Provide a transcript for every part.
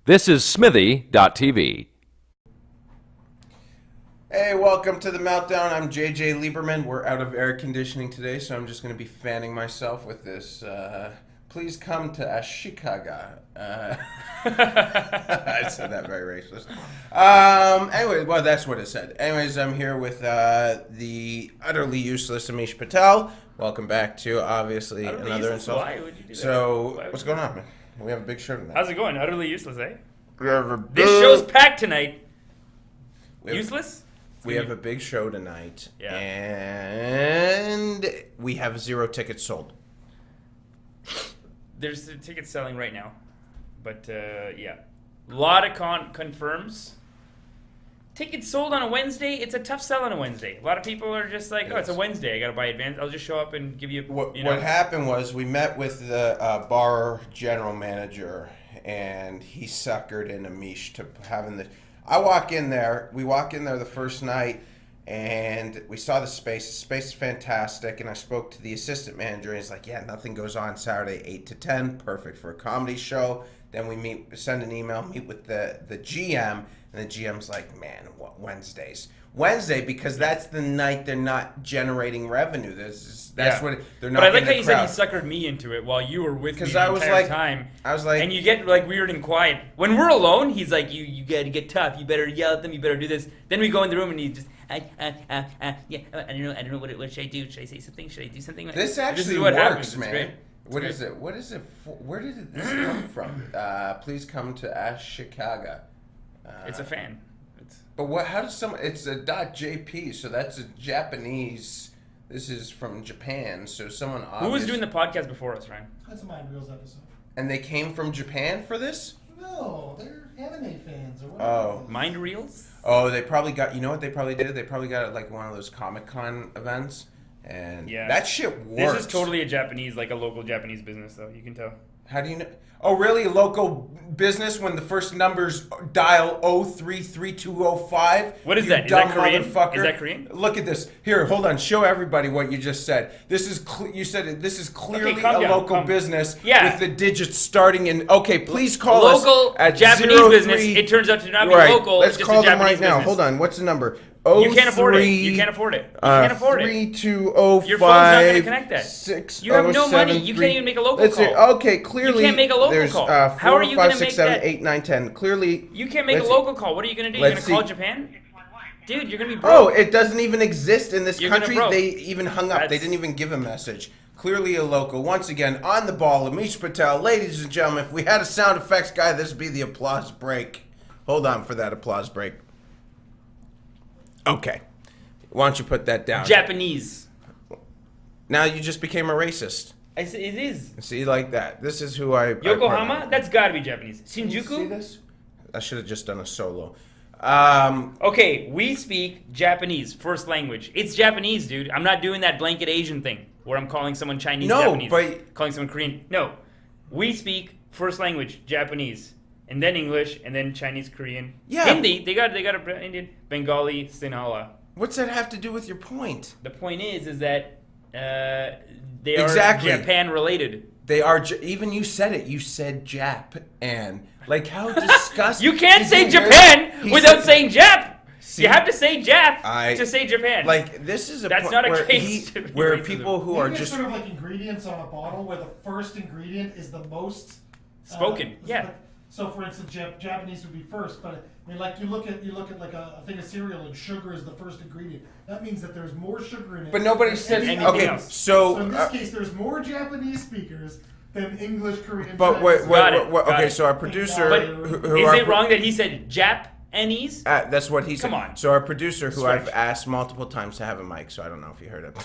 This is Smithy.tv. Hey, welcome to the Meltdown. I'm JJ Lieberman. We're out of air conditioning today, so I'm just going to be fanning myself with this. Please come to Chicago. I said that very racist. Anyway, well, that's what it said. Anyways, I'm here with the utterly useless Amish Patel. Welcome back to, obviously, Utterly another useless? insult. Why would you do that? So, what's going on, man? We have a big show tonight. How's it going? Utterly useless, eh? We have a This show's packed tonight. Useless? We have a big show tonight, Yeah. and we have 0 tickets sold. There's tickets selling right now, but yeah, a lot of confirms. Tickets sold on a Wednesday. It's a tough sell on a Wednesday. A lot of people are just like, "Oh, it's a Wednesday. I gotta buy advance. I'll just show up and give you." What happened was we met with the bar general manager, and he suckered in Amish to having the. I walk in there. We walk in there the first night, and we saw the space. The space is fantastic. And I spoke to the assistant manager, and he's like, "Yeah, nothing goes on Saturday 8 to 10. Perfect for a comedy show." Then we send an email, meet with the GM, and the GM's like, "Man, what Wednesdays? Wednesday, because that's the night they're not generating revenue. That's what they're not." But I like how getting you the said crowd. he suckered me into it while you were with me the I was entire like, time. I was like, and you get like weird and quiet when we're alone. He's like, you gotta get tough. You better yell at them. You better do this. Then we go in the room and he just, yeah, I don't know what should I do? Should I say something? Should I do something? This actually this is what works, happens. man. Great. What is it? What is it? Where did this come from? Please come to Chicago. It's a fan. But what? How does someone? It's a .jp, so that's a Japanese. This is from Japan, so someone. Who was doing the podcast before us, Ryan? That's a Mind Reels episode. And they came from Japan for this? No, they're anime fans or whatever. Oh. Mind Reels? Oh, they probably got. You know what they probably did? They probably got it like one of those Comic-Con events, and that shit works. This is totally a Japanese, like a local Japanese business, though. You can tell. How do you know? Oh, really? A local business when the first numbers dial 033205? What is you that? Is dumb that Korean? motherfucker. Is that Korean? Look at this. Here, hold on. Show everybody what you just said. This is you said it. This is clearly calm a down, local calm. business Yeah. with the digits starting in. Okay, please call us Local at Japanese 03 business. It turns out to not be Right. local. Let's it's just call a them Japanese right now. business. Hold on. What's the number? You can't afford it. You can't afford it. You can't afford it. 3205. Your phone's not going to connect that. 6 You have no money. You can't even make a local Let's see. call. Okay, clearly You can't make a local there's, call. 4, How are you 5, gonna 6, make 7, that? 8, 9, 10. Clearly, You can't make a let's local call. What are you going to do? You're going Let's to call see. Japan? Dude, you're going to be broke. Oh, it doesn't even exist in this You're gonna country. broke. They even hung up. They didn't even give a message. Clearly a local. Once again, on the ball, Amish Patel. Ladies and gentlemen, if we had a sound effects guy, this would be the applause break. Hold on for that applause break. Okay. Why don't you put that down? Japanese. Now you just became a racist. I said it is. See, like that. This is who I... Yokohama? That's got to be Japanese. Can you see Shinjuku? this? I should have just done a solo. Okay, we speak Japanese, first language. It's Japanese, dude. I'm not doing that blanket Asian thing where I'm calling someone Chinese Japanese. But... Calling someone Korean. No. We speak first language, Japanese. And then English, and then Chinese, Korean. Yeah. Hindi, they got a Indian, Bengali, Sinhala. What's that have to do with your point? The point is that they Exactly. are Japan related. They are, even you said it. You said Jap, and like how disgusting. You can't say Did you hear Japan that? He without said- saying Jap. See, You have to say Jap I- to say Japan. Like this is a That's point not a where, case to be where racism. people who Maybe are it's just sort of like ingredients on a bottle where the first ingredient is the most Spoken, yeah. So, for instance, Japanese would be first, but I mean, like you look at like a thing of cereal and sugar is the first ingredient. That means that there's more sugar in it. But nobody than said anything okay. else. So in So, this case, there's more Japanese speakers than English, Korean. but Chinese. Got it, got okay. it. So our producer, But who is our it wrong that he said Japanese? That's what he said. Come on. So our producer, who Stretch. I've asked multiple times to have a mic, so I don't know if you heard it.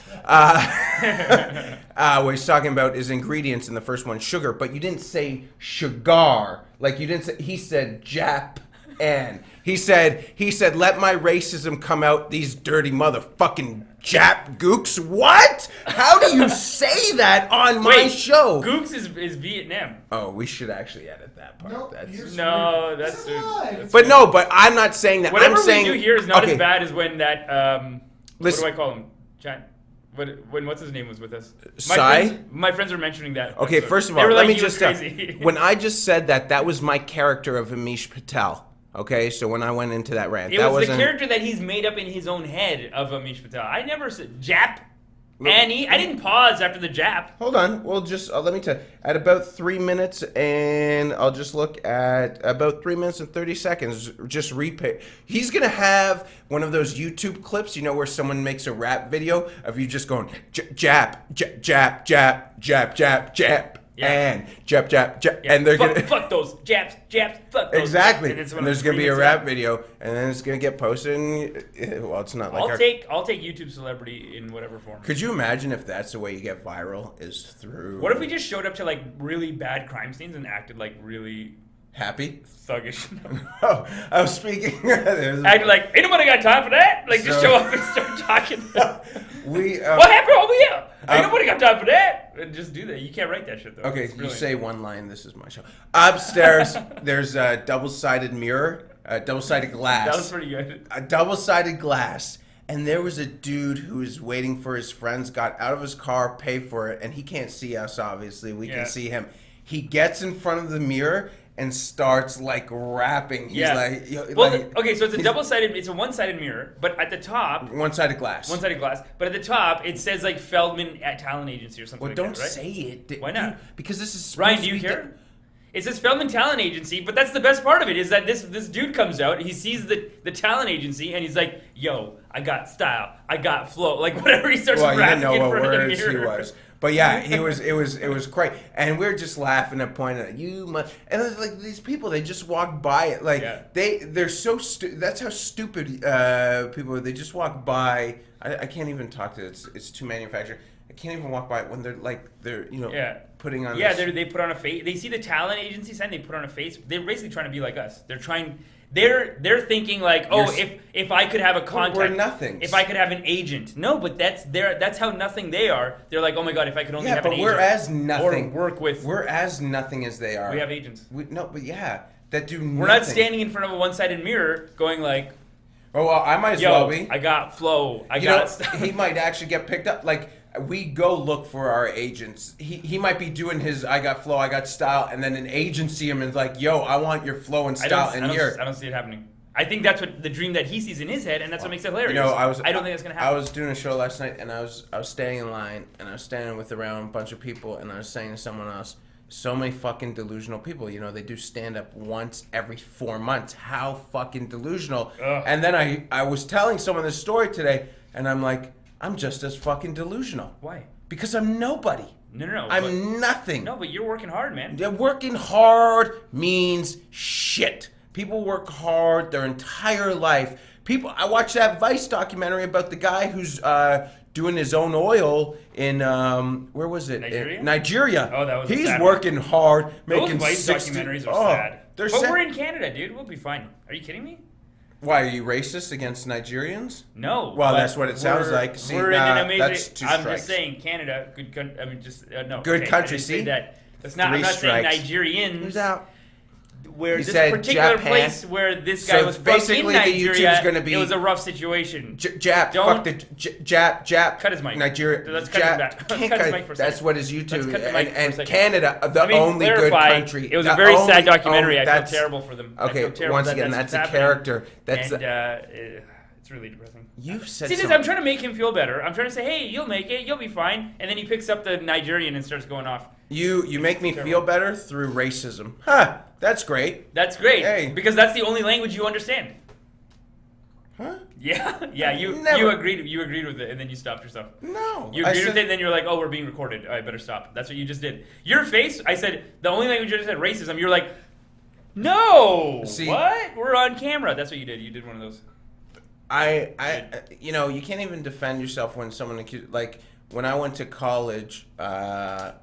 What he's talking about is ingredients in the first one, sugar, but you didn't say sugar. Like you didn't say. He said Jap. And he said, let my racism come out, these dirty motherfucking Jap gooks. What? How do you say that on my show? Gooks is Vietnam. Oh, we should actually edit that part. Nope, That's, you're No, This that's is live. but no, but I'm not saying that. whatever I'm saying, we do here is not okay, as bad as when that what Listen. do I call him? When what's his name was with us? My friends were mentioning that. Okay, episode. first of They all, were let like, me he was just crazy. when I just said that was my character of Amish Patel. Okay, so when I went into that rant, It that was the wasn't character that he's made up in his own head of Amish Patel. I never said Jap. Annie. I didn't pause after the Jap. Hold on. Well, just let me tell you. At about 3 minutes, and I'll just look at about 3 minutes and 30 seconds. Just replay. He's gonna have one of those YouTube clips, where someone makes a rap video of you just going jap, jap, jap, jap, jap, jap, jap. Yeah. And jap, jap, jap, Yeah. and they're gonna fuck those Japs, fuck those. exactly. And And there's gonna be a rap video, and then it's gonna get posted. And, well, it's not like I'll take YouTube celebrity in whatever form. Could you imagine if that's the way you get viral? Is through. What if we just showed up to like really bad crime scenes and acted like really happy? thuggish? Oh, I was speaking. Acted like ain't nobody got time for that. Like just show up and start talking. What happened over here? Ain't nobody got time for that. And just do that. You can't write that shit though. Okay, It's you brilliant. say one line. This is my show. Upstairs, there's a double-sided mirror, a double-sided glass. That was pretty good. A double-sided glass, and there was a dude who was waiting for his friends. Got out of his car, paid for it, and he can't see us. Obviously, we can see him. He gets in front of the mirror and starts like rapping. He's like, okay, so it's a double-sided, it's a one-sided mirror, but at the top, one-sided glass. One-sided glass, but at the top it says like Feldman at Talent Agency or something. Well, like don't that, right? say it. Why not? Because this is Ryan, do you care? It says Feldman Talent Agency, but that's the best part of it is that this dude comes out, he sees the talent agency, and he's like, "Yo, I got style, I got flow," like whatever he starts rapping you didn't know in what front of the words he mirror. was. But yeah, it was great, and we were just laughing and pointing at and it was like these people, they just walk by it, like they're so that's how stupid people are. They just walk by. I can't even talk to it. It's too manufactured. I can't even walk by it when they're putting on. Yeah, they put on a face. They see the talent agency sign. They put on a face. They're basically trying to be like us. They're thinking like, if I could have a contact, we're nothing. If I could have an agent, no, but that's how nothing they are. They're like, oh my god, if I could only have an agent. We're as nothing. Or work with. We're as nothing as they are. We have agents. That do. We're not standing in front of a one-sided mirror going like, oh well, I might as well be. I got flow. I got stuff. He might actually get picked up. Like we go look for our agents. He might be doing his I got flow, I got style, and then an agent see him and is like, yo, I want your flow and style. I don't see it happening. I think that's what the dream that he sees in his head, and that's what makes it hilarious. I don't think that's gonna happen. I was doing a show last night, and I was standing in line, and I was standing with around a bunch of people, and I was saying to someone else, so many fucking delusional people. They do stand up once every 4 months. How fucking delusional. Ugh. And then I was telling someone this story today, and I'm like, I'm just as fucking delusional. Why? Because I'm nobody. No. I'm nothing. No, but you're working hard, man. Working hard means shit. People work hard their entire life. I watched that Vice documentary about the guy who's doing his own oil in where was it? Nigeria? In Nigeria. Oh, that was. He's working hard, making Those Vice 60. documentaries are sad. But we're in Canada, dude. We'll be fine. Are you kidding me? Why, are you racist against Nigerians? No. Well, that's what it sounds like. See, we're in an amazing. that's 2 strikes. I'm just saying, Canada, good country. I mean, just no. Good country. I didn't See say that. That's not. 3 I'm not saying strikes. Nigerians. Who's out? Where You this said particular Japan. place where this guy So was from basically in the Nigeria, YouTube's gonna be- it was a rough situation. Jap, Don't- fuck the Jap. Cut his mic. Nigeria. Let's cut his back. Let's Can't cut his mic for a That's second. what his Let's YouTube cut the mic for a and second. Canada, the Let me only good clarify, country. It was The a very only- sad documentary. I feel that's- terrible for them. I Okay, feel terrible once that again, that's a happening. character. That's And it's really depressing. you've said. See, some- I'm trying to make him feel better. I'm trying to say, hey, you'll make it. You'll be fine. And then he picks up the Nigerian and starts going off. You make me feel better through racism. Huh? That's great. That's great. Hey. Because that's the only language you understand. Huh? Yeah. You Never. agreed with it, and then you stopped yourself. No. You agreed with it, and then you're like, oh, we're being recorded. I better stop. That's what you just did. Your face, I said, the only language you just said, racism. You're like, no. See- what? We're on camera. That's what you did. You did one of those. You can't even defend yourself when someone accused. Like when I went to college, I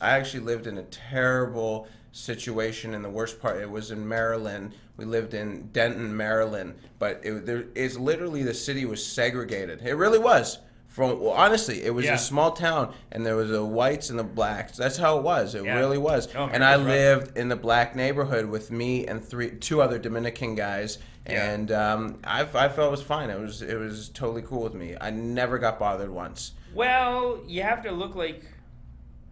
actually lived in a terrible situation. And the worst part, it was in Maryland. We lived in Denton, Maryland, but literally the city was segregated. It really was. Honestly, it was a small town, and there was the whites and the blacks. That's how it was. It really was. Oh, man, and I that's rough. lived in the black neighborhood with me and 2 other Dominican guys. And I felt it was fine. It was totally cool with me. I never got bothered once. Well, you have to look like.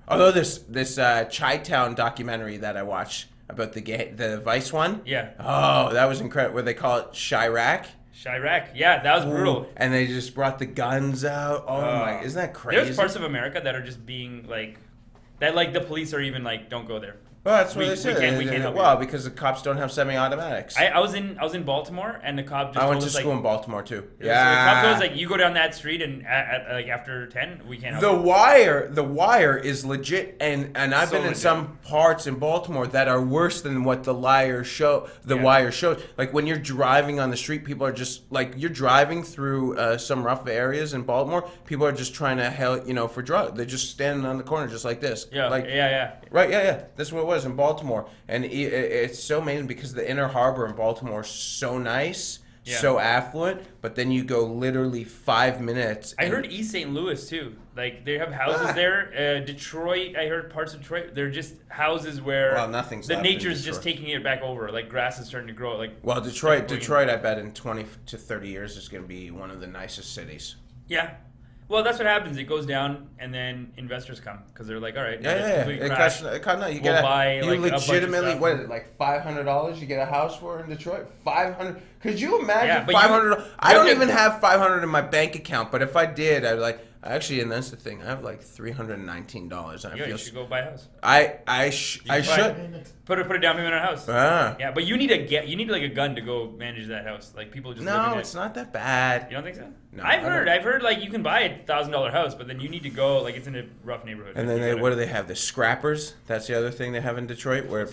Although this Chi-Town documentary that I watched about the Vice one. Yeah. Oh, that was incredible. Where they call it Chirac. Chirac. Yeah, that was brutal. And they just brought the guns out. Oh my, isn't that crazy? There's parts of America that are just being like, that like the police are even like, don't go there. Well, that's what they said. We can't help well, you. because the cops don't have semi-automatics. I was in Baltimore, and the cop just I went told to us, school like, in Baltimore too. So the cop told us, like, you go down that street, and like after 10, we can't help The you. Wire is legit, and I've been in legit. some parts in Baltimore that are worse than what the Wire shows. Like when you're driving on the street, people are just like, you're driving through some rough areas in Baltimore. People are just trying to for drugs. They're just standing on the corner just like this. Yeah, like, yeah. Right, yeah. That's what it was in Baltimore. And it's so amazing because the inner harbor in Baltimore is so nice, so affluent, but then you go literally 5 minutes. I heard East St. Louis, too. Like, they have houses there. Detroit, I heard parts of Detroit. They're just houses where nothing's the left in nature's just Detroit. taking it back over. Like, grass is starting to grow. Like, Detroit, I bet in 20 to 30 years is going to be one of the nicest cities. Yeah. Well, that's what happens. It goes down, and then investors come because they're like, "All right, It costs, you buy, like, a bunch of legitimately, stuff. what is it, like $500 you get a house for in Detroit? $500? Could you imagine Yeah, but $500? I don't you- even have $500 in my bank account, but if I did, I'd like. Actually, and that's the thing. I have like $319, and I feel you should go buy a house. I should. Put a down payment on a house. Yeah, but you need like a gun to go manage that house. Like people just live in No, it. it's not that bad. You don't think so? No, I've heard like you can buy a $1,000 house, but then you need to go like it's in a rough neighborhood. And then what do they have? The scrappers. That's the other thing they have in Detroit, where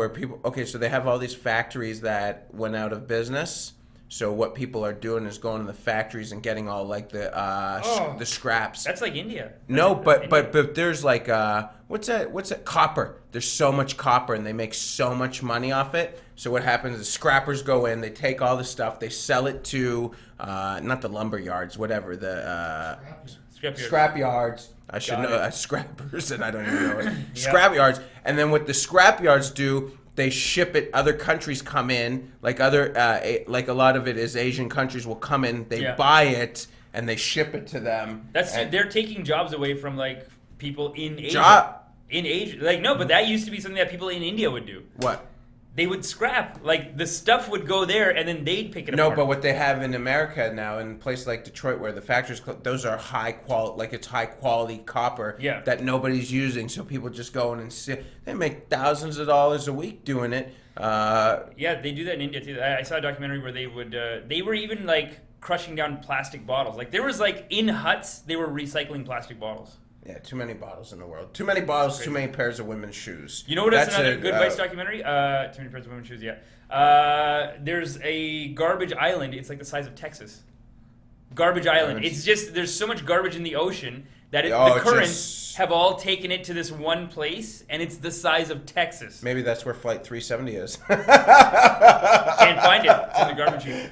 people. Okay, so they have all these factories that went out of business. So what people are doing is going to the factories and getting all like the scraps. That's like India. But there's like what's that copper? There's so much copper and they make so much money off it. So what happens is scrappers go in, they take all the stuff, they sell it to not the lumber yards, whatever the scrap yards. I should know scrappers, and I don't even know it. Scrap yards, and then what the scrap yards do. They ship it. Other countries come in, like like a lot of it is Asian countries will come in. They buy it and they ship it to them. They're taking jobs away from like people in Asia. In Asia, like no, but that used to be something that people in India would do. What? They would scrap, like the stuff would go there, and then they'd pick it No, apart. but what they have in America now, in places like Detroit, where the factories, those are high quality copper that nobody's using. So people just go in and they make thousands of dollars a week doing it. Yeah, they do that in India too. I saw a documentary where they were even like crushing down plastic bottles. Like there was like in huts, they were recycling plastic bottles. Yeah, too many bottles in the world. Too many bottles, too many pairs of women's shoes. You know what? That's another good Vice documentary. Too many pairs of women's shoes. Yeah. There's a garbage island. It's like the size of Texas. Garbage island. It's just there's so much garbage in the ocean that the currents have all taken it to this one place, and it's the size of Texas. Maybe that's where Flight 370 is. Can't find it. It's in the garbage heap.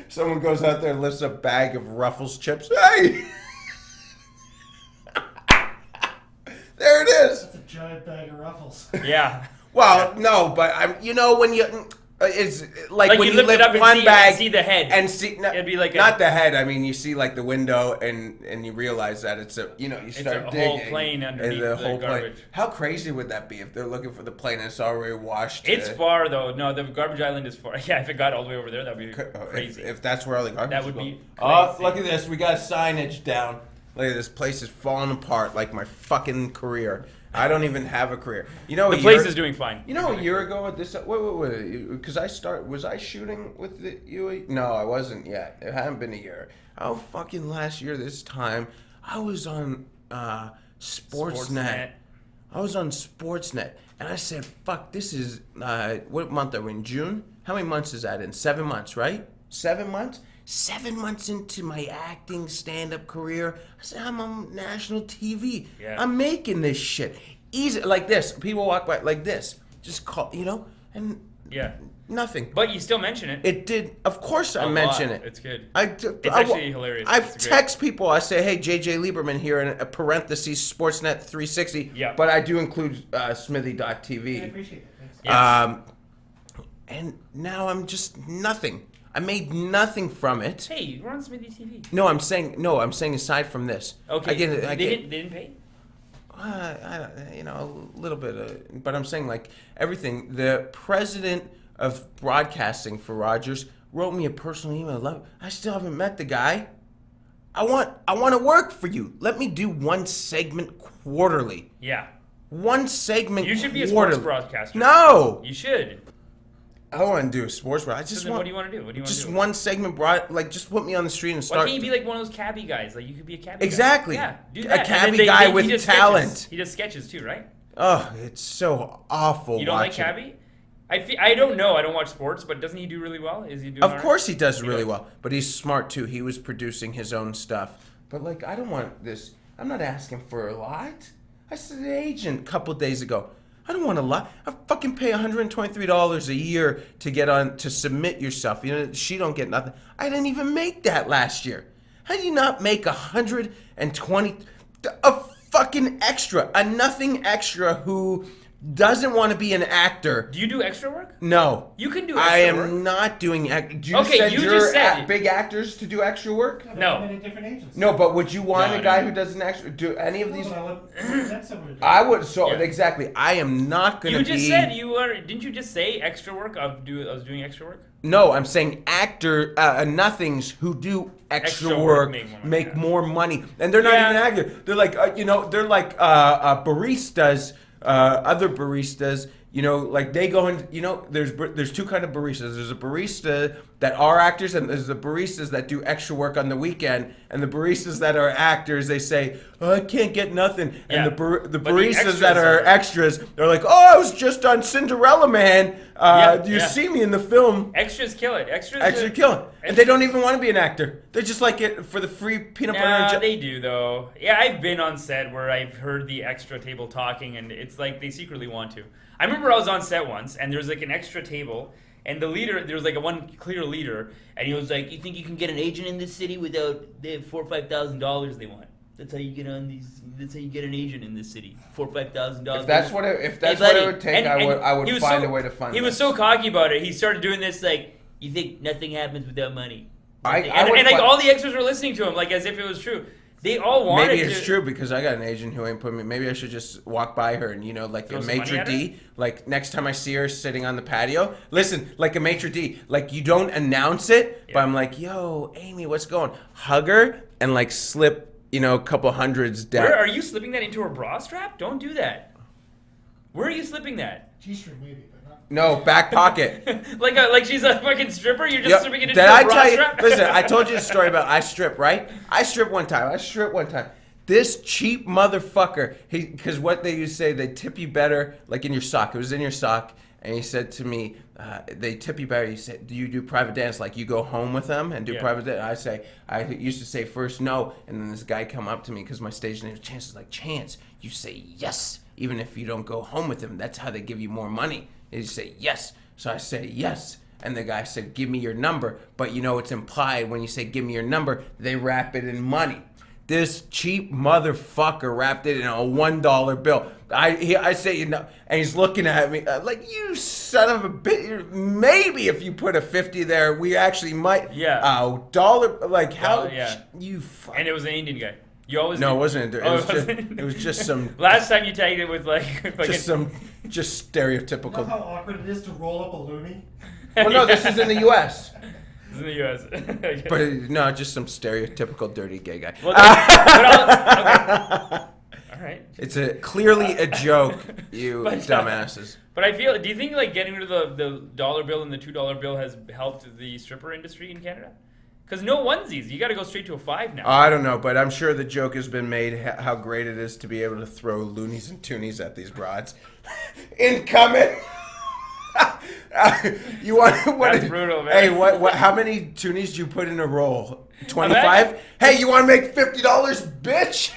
Someone goes out there and lifts a bag of Ruffles chips. Hey! There it is. That's a giant bag of Ruffles. Yeah. Well, no, but when you it's like when you lift it lift up and one bag see the head and see it'd be like not the head. I mean, you see like the window and you realize that it's you start it's a digging whole plane underneath the the garbage. Plane. How crazy would that be if they're looking for the plane and it's already washed? It's far though. No, the garbage island is far. Yeah, if it got all the way over there, that'd be crazy. If that's where all the garbage that would go. be crazy. Oh, look at this. We got signage down. Look at this place is falling apart like my fucking career. I don't even have a career. The place is doing fine. A year ago at this, wait, because was I shooting with the UE? No, I wasn't yet. It hadn't been a year. Oh, fucking last year this time, I was on Sportsnet. I was on Sportsnet, and I said, fuck, this is, what month are we in, June? How many months is that in? 7 months, right? 7 months? 7 months into my acting stand-up career, I said, I'm on national TV. Yeah. I'm making this shit. Easy, like this. People walk by like this. Just call, and nothing. But you still mention it. It did, of course I mention it. It's good. It's actually hilarious. I text people, I say, hey, JJ Lieberman here in parentheses, Sportsnet 360. Yeah. But I do include Smithy.tv. I appreciate it. Thanks. Yes. And now I'm just nothing. I made nothing from it. Hey, we're on Smithy TV. No, I'm saying aside from this. Okay. They didn't pay? A little bit, but I'm saying like everything. The president of broadcasting for Rogers wrote me a personal email. I still haven't met the guy. I want to work for you. Let me do one segment quarterly. Yeah. One segment. You should be quarterly. a sports broadcaster. No. You should. I don't want to do a sports broadcast. What do you want to do? What do you want to do? Just one segment just put me on the street and start. Why can't you be like one of those cabbie guys? Like you could be a cabbie. Exactly. Guy. Yeah, do that. A cabbie guy with talent. Sketches. He does sketches too, right? Oh, it's so awful. You don't like cabbie? I don't know. I don't watch sports, but doesn't he do really well? Is he doing? Of course he does really well, but he's smart too. He was producing his own stuff. But like, I don't want this. I'm not asking for a lot. I said to the agent a couple days ago, I don't want a lot. I fucking pay $123 a year to get on to submit yourself. She don't get nothing. I didn't even make that last year. How do you not make 120? A fucking extra, a nothing extra who doesn't want to be an actor. Do you do extra work? No. You can do extra work. I am not doing extra. You just said big actors to do extra work? No. Many different agents. No, but would you want No, a guy no. who does an extra? Do any of these? I would. So Yeah. exactly. I am not going to be. You just said you were. Didn't you just say extra work? I was doing extra work. No, I'm saying nothings who do extra work make more money, and they're not even actors. They're like baristas. Other baristas, like they go in, there's two kind of baristas. There's a barista that are actors, and there's the baristas that do extra work on the weekend. And the baristas that are actors, they say, "Oh, I can't get nothing." And Yeah. the But the baristas that are extras extras, they're like, "Oh, I was just on Cinderella Man. You Yeah. see me in the film." Extras kill it. Extras Kill it. And they don't even want to be an actor. They just like it for the free peanut butter and jelly. They do though. Yeah, I've been on set where I've heard the extra table talking, and it's like they secretly want to. I remember I was on set once, and there was like an extra table, and the leader, there was like one clear leader, and he was like, "You think you can get an agent in this city without they have $4,000 or $5,000 they want? That's how you get on these. That's how you get an agent in this city. $4,000 or $5,000. If that's what it would take, I would find a way to fund. He was so cocky about it. He started doing this like, "You think nothing happens without money?" I and like all the extras were listening to him, like as if it was true. They all wanted. Maybe it's true because I got an agent who ain't put me. Maybe I should just walk by her and like throw a some money maitre at her? d. Like next time I see her sitting on the patio, listen, like a maitre d. Like you don't announce it, but I'm like, "Yo, Amy, what's going?" Hug her and like slip, a couple hundreds down. Where are you slipping that into her bra strap? Don't do that. Where are you slipping that? G-string maybe, but not. No, back pocket. like she's a fucking stripper? You're just slipping it into Did her I bra tell you? strap? Listen, I told you the story about I strip, right? I stripped one time. This cheap motherfucker, because what they used to say, they tip you better, like in your sock. It was in your sock. And he said to me, they tip you better. He said, "Do you do private dance? Like you go home with them and do private dance?" I used to say first no. And then this guy come up to me because my stage name is Chance. Is like, "Chance, you say yes, even if you don't go home with them. That's how they give you more money." And you say yes. So I said yes. And the guy said, "Give me your number." But it's implied when you say give me your number, they wrap it in money. This cheap motherfucker wrapped it in a $1 bill. I say, and he's looking at me like, "You son of a bitch. Maybe if you put a 50 there, we actually might." Yeah. $1. Like how? Yeah. You fuck. And it was an Indian guy. You always No, do. it wasn't. It was just some. Last time you tagged it with like just stereotypical. You know how awkward it is to roll up a loony? Well, no, this is in the U.S. in the U.S. But no, just some stereotypical dirty gay guy. Well, okay. All right. It's clearly a joke, you But, dumbasses. But I feel. Do you think like getting rid of the dollar bill and the $2 bill has helped the stripper industry in Canada? Because no onesies, you got to go straight to a 5 now. I don't know, but I'm sure the joke has been made how great it is to be able to throw loonies and toonies at these broads. Incoming. You want what? That's brutal, man. Hey, what? How many toonies do you put in a roll? $25? Hey, you want to make $50, bitch?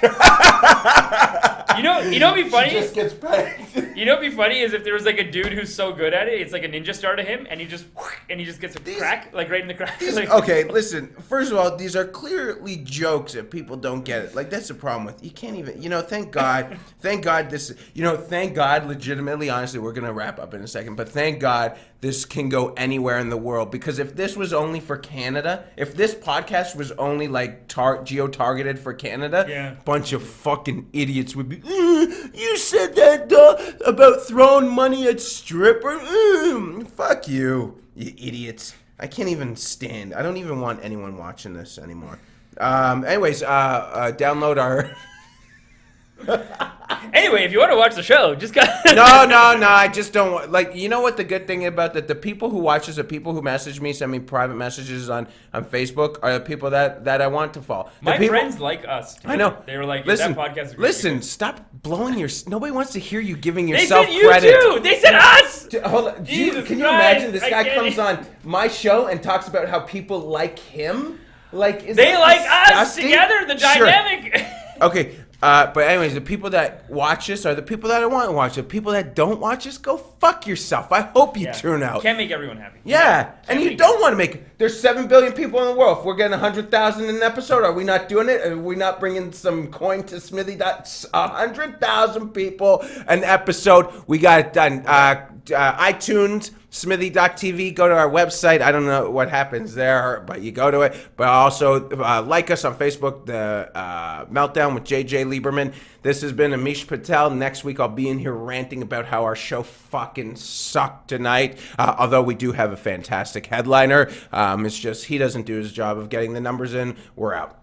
You know what'd be funny? She just gets paid. You know what'd be funny is if there was like a dude who's so good at it, it's like a ninja star to him, and he just gets a crack, like right in the crack. Like, Okay, listen. First of all, these are clearly jokes that people don't get it. Like, that's the problem with you can't even. Thank God this. Thank God. Legitimately, honestly, we're gonna wrap up in a second, but thank God this can go anywhere in the world, because if this was only for Canada, if this podcast was only like geo-targeted for Canada, bunch of fucking idiots would be. You said that about throwing money at strippers. Fuck you, you idiots. I can't even stand. I don't even want anyone watching this anymore. Anyways, download our. Anyway, if you want to watch the show, just go. No. I just don't want. Like, you know what the good thing about that? The people who watch us, the people who message me, send me private messages on Facebook, are the people that I want to follow. My friends like us. Too. I know. They were like, listen, that podcast is great. Listen, stop blowing your. Nobody wants to hear you giving They yourself said you credit. too. They said us. Hold on. Jesus Can you Christ, imagine this I guy can't comes even- on my show and talks about how people like him? Like, is They that like us disgusting? together. The Sure. dynamic. Okay, but anyways, the people that watch us are the people that I want to watch. The people that don't watch us, go fuck yourself. I hope you tune out. Can't make everyone happy. Yeah, and you don't want to make. There's 7 billion people in the world. If we're getting 100,000 in an episode, are we not doing it? Are we not bringing some coin to Smithy? That's 100,000 people an episode. We got it done. iTunes, Smithy.tv. Go to our website. I don't know what happens there, but you go to it. But also like us on Facebook, the Meltdown with JJ Lieberman. This has been Amish Patel. Next week I'll be in here ranting about how our show fucking sucked tonight. Although we do have a fantastic headliner. It's just he doesn't do his job of getting the numbers in. We're out.